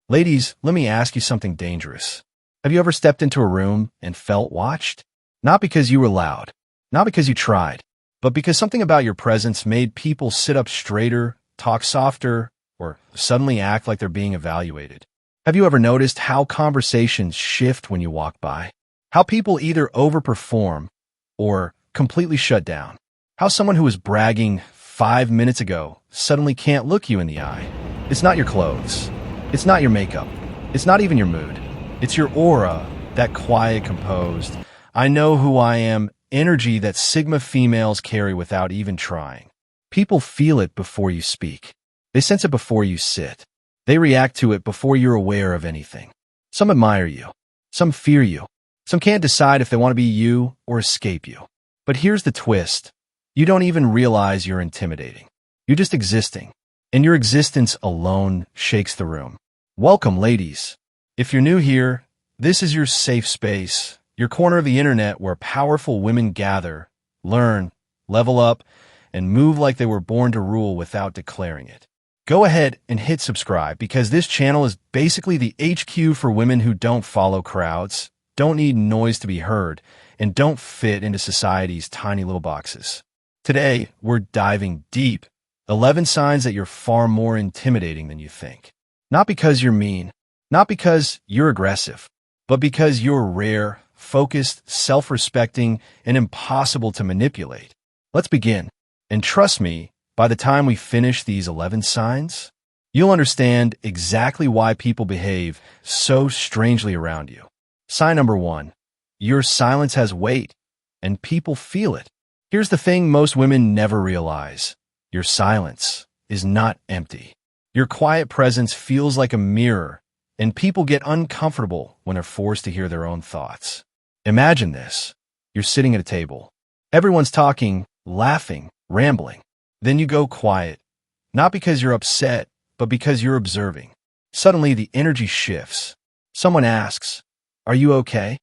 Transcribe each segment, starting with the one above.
Ladies, let me ask you something dangerous. Have you ever stepped into a room and felt watched? Not because you were loud, not because you tried, but because something about your presence made people sit up straighter, talk softer, or suddenly act like they're being evaluated. Have you ever noticed how conversations shift when you walk by? How people either overperform or completely shut down? How someone who was bragging 5 minutes ago suddenly can't look you in the eye? It's not your clothes. It's not your makeup. It's not even your mood. It's your aura, that quiet, composed, I know who I am energy that Sigma females carry without even trying. People feel it before you speak. They sense it before you sit. They react to it before you're aware of anything. Some admire you. Some fear you. Some can't decide if they want to be you or escape you. But here's the twist. You don't even realize you're intimidating. You're just existing. And your existence alone shakes the room. Welcome, ladies. If you're new here, this is your safe space, your corner of the internet where powerful women gather, learn, level up, and move like they were born to rule without declaring it. Go ahead and hit subscribe because this channel is basically the HQ for women who don't follow crowds, don't need noise to be heard, and don't fit into society's tiny little boxes. Today, we're diving deep. 11 signs that you're far more intimidating than you think. Not because you're mean, not because you're aggressive, but because you're rare, focused, self-respecting, and impossible to manipulate. Let's begin. And trust me, by the time we finish these 11 signs, you'll understand exactly why people behave so strangely around you. Sign number 1. Your silence has weight, and people feel it. Here's the thing most women never realize. Your silence is not empty. Your quiet presence feels like a mirror, and people get uncomfortable when they're forced to hear their own thoughts. Imagine this. You're sitting at a table. Everyone's talking, laughing, rambling. Then you go quiet, not because you're upset, but because you're observing. Suddenly, the energy shifts. Someone asks, "Are you okay?"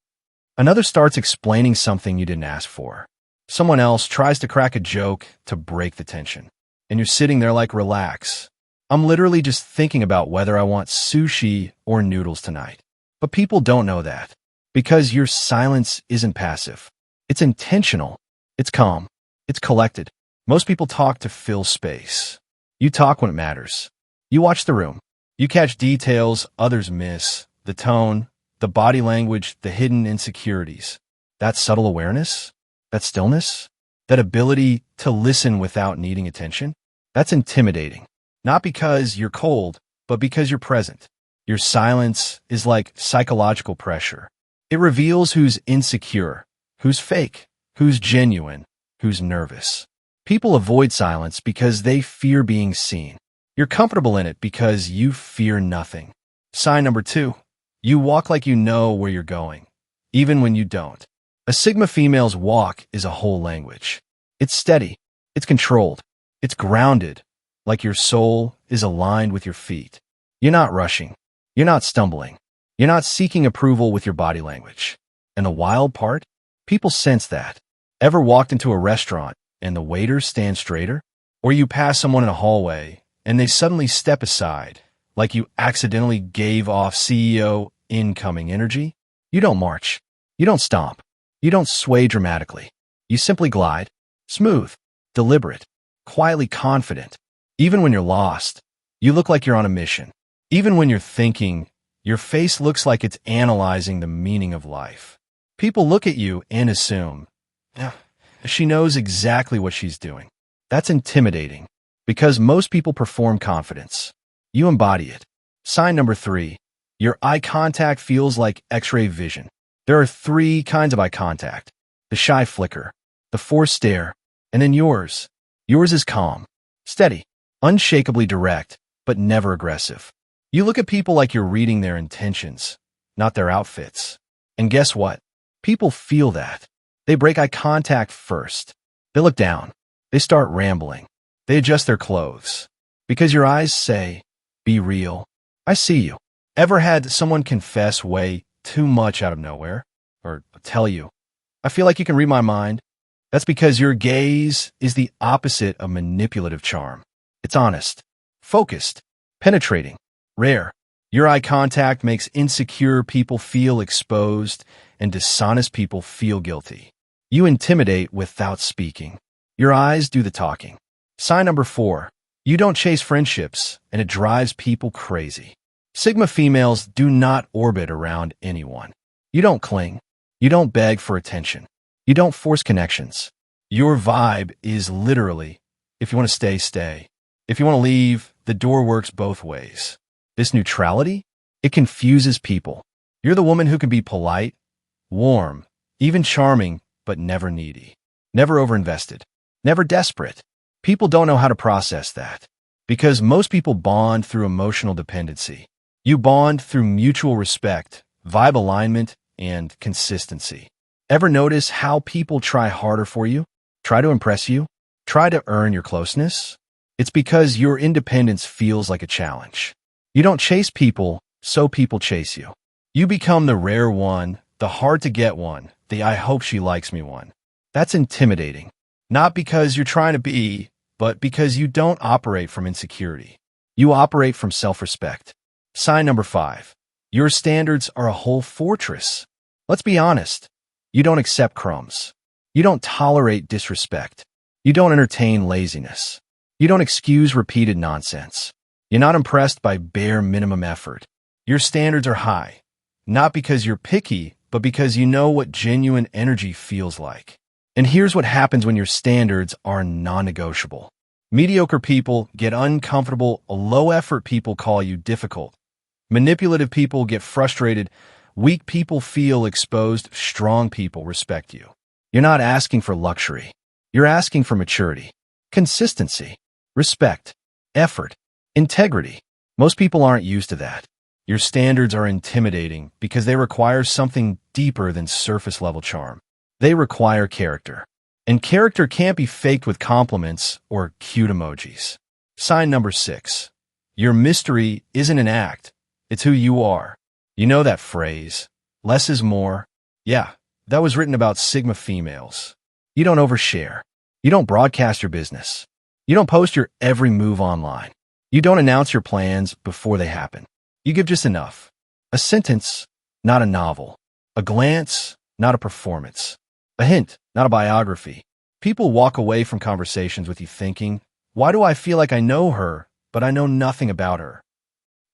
Another starts explaining something you didn't ask for. Someone else tries to crack a joke to break the tension. And you're sitting there like, relax. I'm literally just thinking about whether I want sushi or noodles tonight. But people don't know that. Because your silence isn't passive. It's intentional. It's calm. It's collected. Most people talk to fill space. You talk when it matters. You watch the room. You catch details others miss. The tone, the body language, the hidden insecurities. That subtle awareness, that stillness, that ability to listen without needing attention, that's intimidating. Not because you're cold, but because you're present. Your silence is like psychological pressure. It reveals who's insecure, who's fake, who's genuine, who's nervous. People avoid silence because they fear being seen. You're comfortable in it because you fear nothing. Sign number 2. You walk like you know where you're going, even when you don't. A Sigma female's walk is a whole language. It's steady. It's controlled. It's grounded, like your soul is aligned with your feet. You're not rushing. You're not stumbling. You're not seeking approval with your body language. And the wild part? People sense that. Ever walked into a restaurant and the waiter stands straighter? Or you pass someone in a hallway and they suddenly step aside, like you accidentally gave off CEO incoming energy? You don't march. You don't stomp. You don't sway dramatically. You simply glide, smooth, deliberate, quietly confident. Even when you're lost, you look like you're on a mission. Even when you're thinking, your face looks like it's analyzing the meaning of life. People look at you and assume, she knows exactly what she's doing. That's intimidating because most people perform confidence. You embody it. Sign number 3. Your eye contact feels like X-ray vision. There are 3 kinds of eye contact. The shy flicker, the forced stare, and then yours. Yours is calm, steady, unshakably direct, but never aggressive. You look at people like you're reading their intentions, not their outfits. And guess what? People feel that. They break eye contact first. They look down. They start rambling. They adjust their clothes. Because your eyes say, be real. I see you. Ever had someone confess way too much out of nowhere? Or tell you, I feel like you can read my mind? That's because your gaze is the opposite of manipulative charm. It's honest, focused, penetrating, rare. Your eye contact makes insecure people feel exposed and dishonest people feel guilty. You intimidate without speaking. Your eyes do the talking. Sign number 4. You don't chase friendships, and it drives people crazy. Sigma females do not orbit around anyone. You don't cling. You don't beg for attention. You don't force connections. Your vibe is literally, if you want to stay, stay. If you want to leave, the door works both ways. This neutrality, it confuses people. You're the woman who can be polite, warm, even charming, but never needy. Never overinvested. Never desperate. People don't know how to process that. Because most people bond through emotional dependency. You bond through mutual respect, vibe alignment, and consistency. Ever notice how people try harder for you? Try to impress you? Try to earn your closeness? It's because your independence feels like a challenge. You don't chase people, so people chase you. You become the rare one, the hard-to-get one, the I hope she likes me one. That's intimidating. Not because you're trying to be, but because you don't operate from insecurity. You operate from self-respect. Sign number 5. Your standards are a whole fortress. Let's be honest. You don't accept crumbs. You don't tolerate disrespect. You don't entertain laziness. You don't excuse repeated nonsense. You're not impressed by bare minimum effort. Your standards are high, not because you're picky, but because you know what genuine energy feels like. And here's what happens when your standards are non-negotiable. Mediocre people get uncomfortable, low-effort people call you difficult. Manipulative people get frustrated, weak people feel exposed, strong people respect you. You're not asking for luxury. You're asking for maturity, consistency, respect, effort, integrity. Most people aren't used to that. Your standards are intimidating because they require something deeper than surface-level charm. They require character. And character can't be faked with compliments or cute emojis. Sign number 6. Your mystery isn't an act. It's who you are. You know that phrase, less is more? Yeah, that was written about Sigma females. You don't overshare. You don't broadcast your business. You don't post your every move online. You don't announce your plans before they happen. You give just enough. A sentence, not a novel. A glance, not a performance. A hint, not a biography. People walk away from conversations with you thinking, why do I feel like I know her, but I know nothing about her?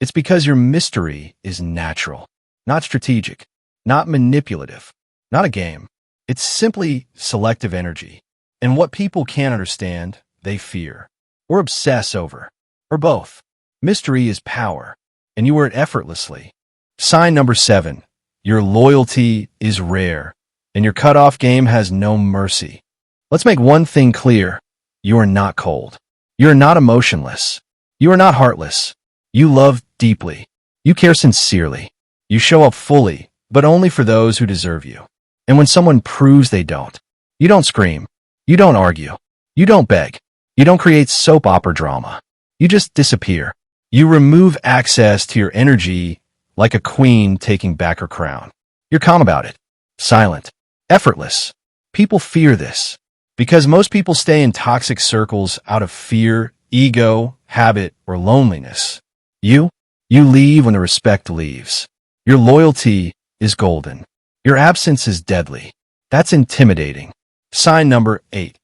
It's because your mystery is natural, not strategic, not manipulative, not a game. It's simply selective energy. And what people can't understand, they fear, or obsess over, or both. Mystery is power, and you wear it effortlessly. Sign number 7. Your loyalty is rare, and your cutoff game has no mercy. Let's make one thing clear. You are not cold. You are not emotionless. You are not heartless. You love deeply. You care sincerely. You show up fully, but only for those who deserve you. And when someone proves they don't, you don't scream. You don't argue. You don't beg. You don't create soap opera drama. You just disappear. You remove access to your energy like a queen taking back her crown. You're calm about it. Silent. Effortless. People fear this because most people stay in toxic circles out of fear, ego, habit, or loneliness. You leave when the respect leaves. Your loyalty is golden. Your absence is deadly. That's intimidating. Sign number 8.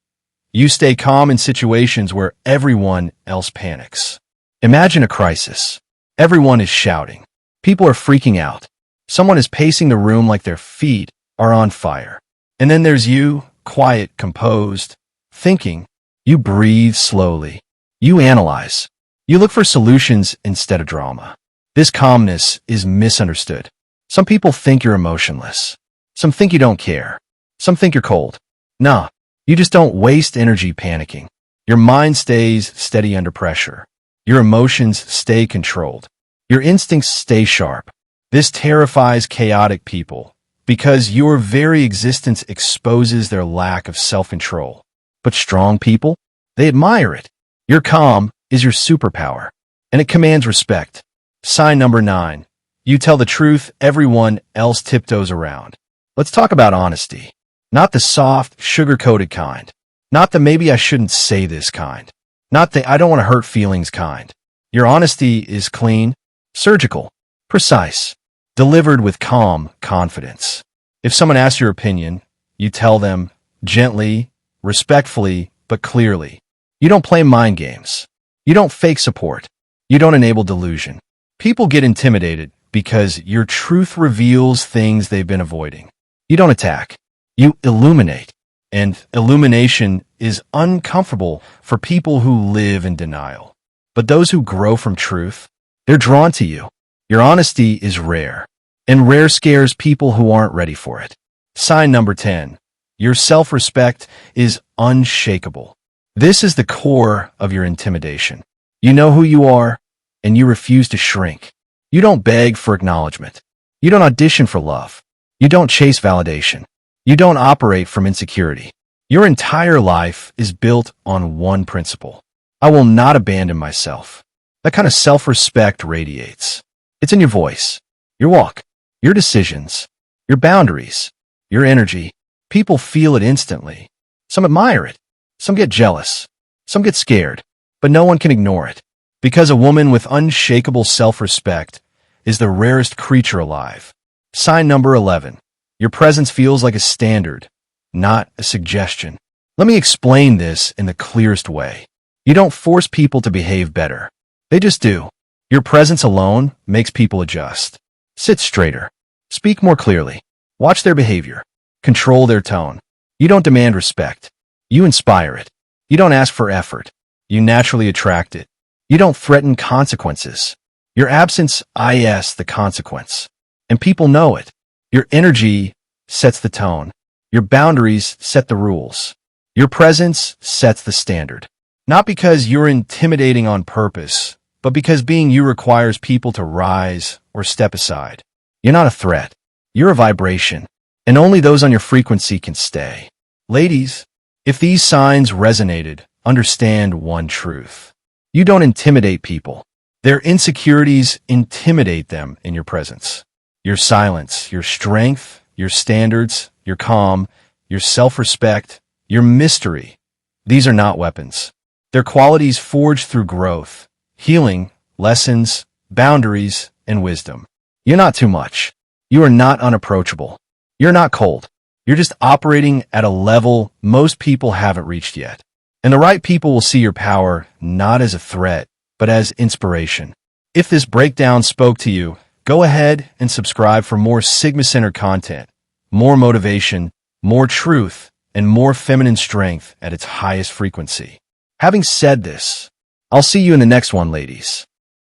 You stay calm in situations where everyone else panics. Imagine a crisis. Everyone is shouting. People are freaking out. Someone is pacing the room like their feet are on fire. And then there's you, quiet, composed, thinking. You breathe slowly. You analyze. You look for solutions instead of drama. This calmness is misunderstood. Some people think you're emotionless. Some think you don't care. Some think you're cold. Nah, you just don't waste energy panicking. Your mind stays steady under pressure. Your emotions stay controlled. Your instincts stay sharp. This terrifies chaotic people because your very existence exposes their lack of self-control. But strong people, they admire it. Your calm is your superpower, and it commands respect. Sign number 9. You tell the truth everyone else tiptoes around. Let's talk about honesty. Not the soft, sugar-coated kind. Not the maybe I shouldn't say this kind. Not the I don't want to hurt feelings kind. Your honesty is clean, surgical. precise, delivered with calm confidence. If someone asks your opinion, you tell them gently, respectfully, but clearly. You don't play mind games. You don't fake support. You don't enable delusion. People get intimidated because your truth reveals things they've been avoiding. You don't attack. You illuminate. And illumination is uncomfortable for people who live in denial. But those who grow from truth, they're drawn to you. Your honesty is rare, and rare scares people who aren't ready for it. Sign number 10. Your self-respect is unshakable. This is the core of your intimidation. You know who you are, and you refuse to shrink. You don't beg for acknowledgement. You don't audition for love. You don't chase validation. You don't operate from insecurity. Your entire life is built on one principle. I will not abandon myself. That kind of self-respect radiates. It's in your voice, your walk, your decisions, your boundaries, your energy. People feel it instantly. Some admire it. Some get jealous. Some get scared. But no one can ignore it. Because a woman with unshakable self-respect is the rarest creature alive. Sign number 11. Your presence feels like a standard, not a suggestion. Let me explain this in the clearest way. You don't force people to behave better. They just do. Your presence alone makes people adjust. Sit straighter. Speak more clearly. Watch their behavior. Control their tone. You don't demand respect. You inspire it. You don't ask for effort. You naturally attract it. You don't threaten consequences. Your absence is the consequence. And people know it. Your energy sets the tone. Your boundaries set the rules. Your presence sets the standard. Not because you're intimidating on purpose, but because being you requires people to rise or step aside. You're not a threat. You're a vibration, and only those on your frequency can stay. Ladies, if these signs resonated, understand one truth. You don't intimidate people. Their insecurities intimidate them in your presence. Your silence, your strength, your standards, your calm, your self-respect, your mystery. These are not weapons. They're qualities forged through growth, healing, lessons, boundaries, and wisdom. You're not too much. You are not unapproachable. You're not cold. You're just operating at a level most people haven't reached yet. And the right people will see your power not as a threat, but as inspiration. If this breakdown spoke to you, go ahead and subscribe for more Sigma Center content, more motivation, more truth, and more feminine strength at its highest frequency. Having said this, I'll see you in the next one, ladies.